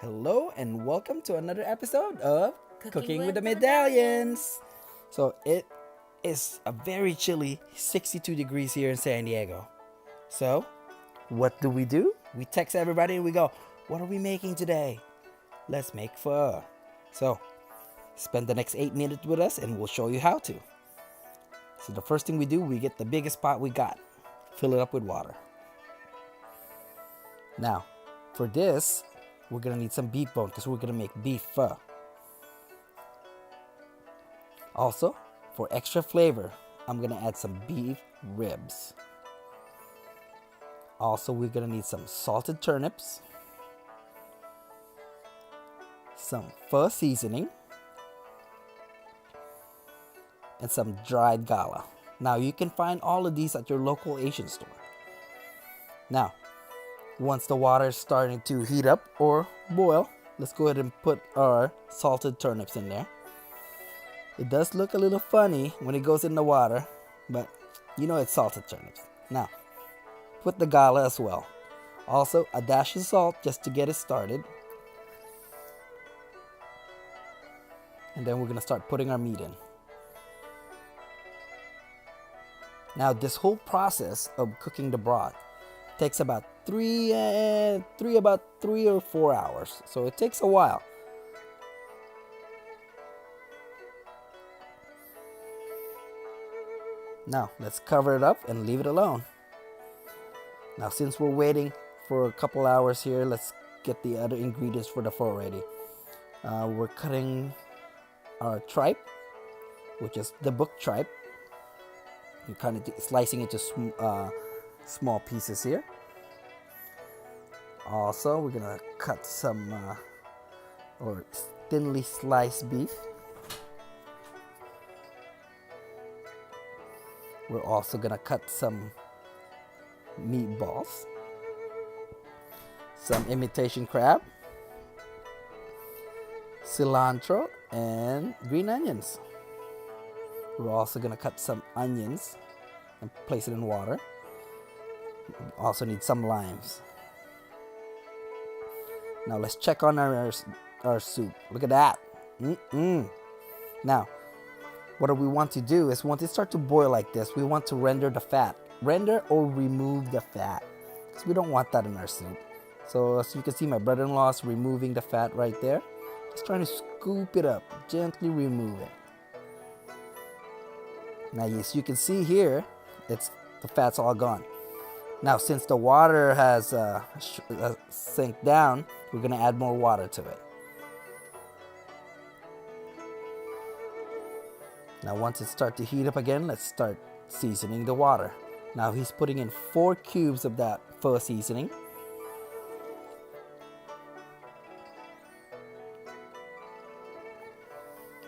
Hello and welcome to another episode of Cooking Cooking with with the the Medallions. So it is a very chilly 62 degrees here in San Diego. So what do? We text everybody and we go, what are we making today? Let's make pho. So spend the next 8 minutes with us and we'll show you how to. So the first thing we do, we get the biggest pot we got. Fill it up with water. Now, for this, we're gonna need some beef bone because we're gonna make beef pho. Also, for extra flavor, I'm gonna add some beef ribs. Also, we're gonna need some salted turnips, some pho seasoning, and some dried gala. Now, you can find all of these at your local Asian store. Now, once the water is starting to heat up or boil, let's go ahead and put our salted turnips in there. It does look a little funny when it goes in the water, but you know it's salted turnips. Now, put the gala as well. Also, a dash of salt just to get it started. And then we're going to start putting our meat in. Now, this whole process of cooking the broth takes about three or 4 hours. So it takes a while. Now, let's cover it up and leave it alone. Now, since we're waiting for a couple hours here, let's get the other ingredients for the pho ready. We're cutting our tripe, which is the book tripe. You're kind of slicing it to small pieces here. Also, we're gonna cut some or thinly sliced beef. We're also gonna cut some meatballs, some imitation crab, cilantro, and green onions. We're also gonna cut some onions and place it in water. Also need some limes. Now let's check on our soup. Look at that. Now, what we want to do is once it starts to boil like this, we want to render the fat. Render or remove the fat, because we don't want that in our soup. So as you can see, my brother-in-law is removing the fat right there. Just trying to scoop it up, gently remove it. Now, as you can see here, the fat's all gone. Now, since the water has sink down, we're gonna add more water to it. Now, once it starts to heat up again, let's start seasoning the water. Now, he's putting in 4 cubes of that pho seasoning.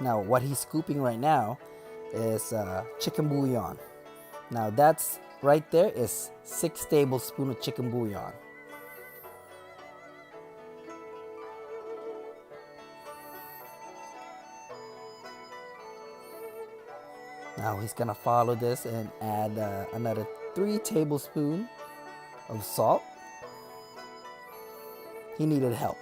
Now, what he's scooping right now is chicken bouillon. Now, that's right there is 6 tablespoons of chicken bouillon. Now he's gonna follow this and add another 3 tablespoons of salt. He needed help.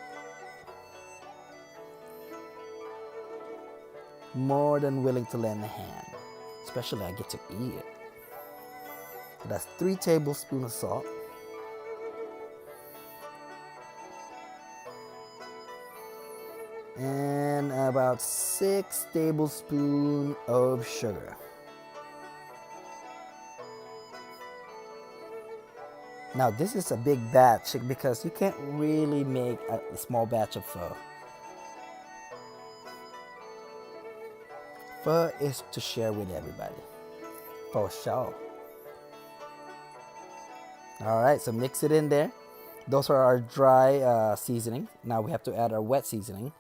More than willing to lend a hand, especially I get to eat it. So that's 3 tablespoons of salt. And about 6 tablespoons of sugar. Now this is a big batch because you can't really make a small batch of pho. Pho is to share with everybody. For sure. Alright, so mix it in there. Those are our dry seasoning. Now we have to add our wet seasoning.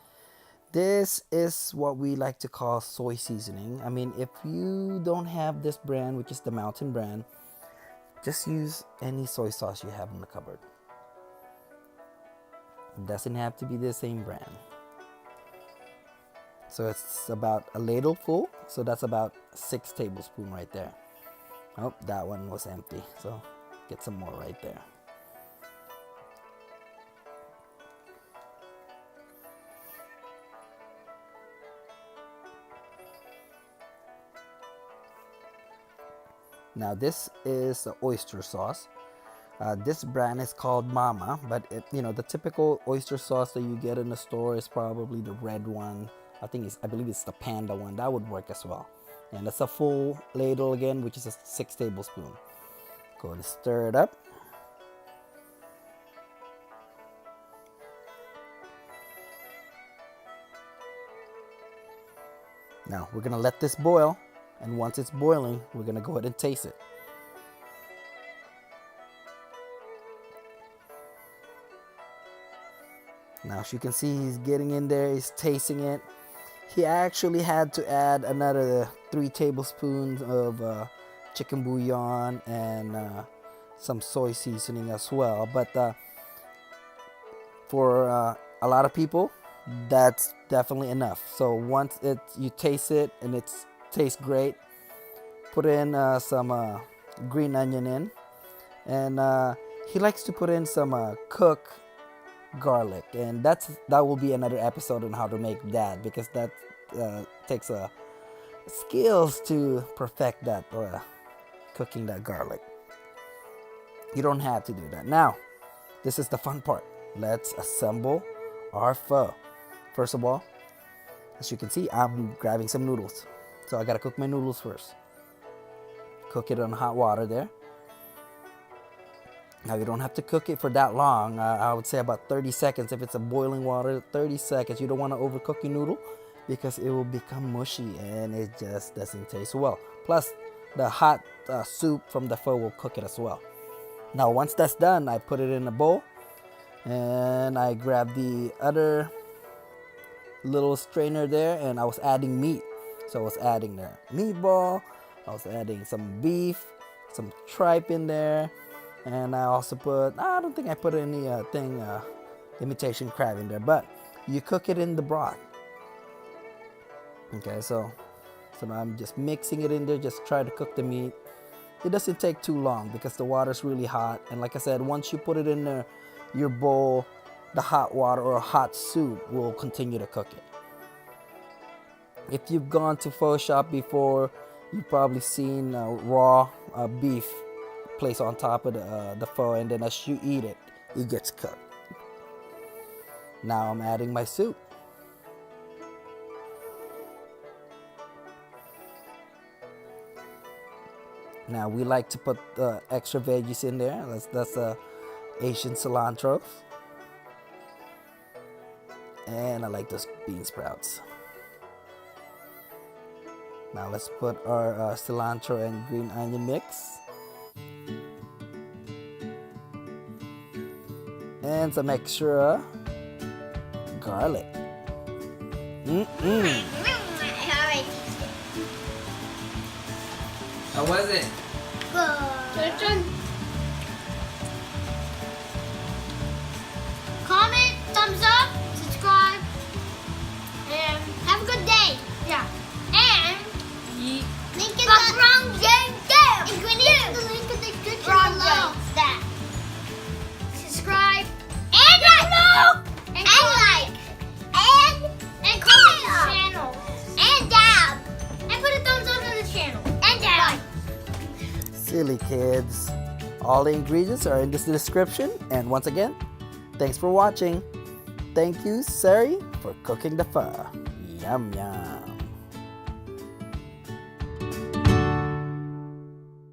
This is what we like to call soy seasoning. I mean, if you don't have this brand, which is the Mountain brand, just use any soy sauce you have in the cupboard. It doesn't have to be the same brand. So it's about a ladle full. So that's about 6 tablespoons right there. Oh, that one was empty. So get some more right there. Now this is the oyster sauce. This brand is called Mama, but the typical oyster sauce that you get in the store is probably the red one. I believe it's the panda one. That would work as well. And that's a full ladle again, which is a 6 tablespoon. Go and stir it up. Now we're gonna let this boil, and once it's boiling, we're gonna go ahead and taste it. Now as you can see, he's getting in there, he's tasting it. He actually had to add another 3 tablespoons of chicken bouillon and some soy seasoning as well. But for a lot of people, that's definitely enough. So once you taste it and it tastes great, put in some green onion in, and he likes to put in some cooked garlic, and that will be another episode on how to make that, because that takes skills to perfect that, cooking that garlic. You don't have to do that. Now this is the fun part. Let's assemble our pho. First of all, as you can see, I'm grabbing some noodles, so I gotta cook my noodles first. Cook it on hot water there. Now you don't have to cook it for that long. I would say about 30 seconds. If it's a boiling water, 30 seconds. You don't want to overcook your noodle because it will become mushy and it just doesn't taste well. Plus, the hot soup from the pho will cook it as well. Now once that's done, I put it in a bowl, and I grab the other little strainer there, and I was adding meat. So I was adding the meatball, I was adding some beef, some tripe in there. And I also I don't think I put any imitation crab in there, but you cook it in the broth. Okay, so now I'm just mixing it in there, just try to cook the meat. It doesn't take too long because the water's really hot. And like I said, once you put it in your bowl, the hot water or hot soup will continue to cook it. If you've gone to pho shop before, you've probably seen raw beef placed on top of the pho, and then as you eat it, it gets cooked. Now I'm adding my soup. Now we like to put extra veggies in there. That's Asian cilantro, and I like those bean sprouts. Now let's put our cilantro and green onion mix. And some extra garlic. How was it? Good. Comment, thumbs up, subscribe, and have a good day. Yeah. And link in the wrong ingredient. The link in the description below. That. Subscribe and like and comment the channel and dab and put a thumbs up on the channel and dab. Silly kids. All the ingredients are in this description. And once again, thanks for watching. Thank you, Sari, for cooking the pho. Yum yum.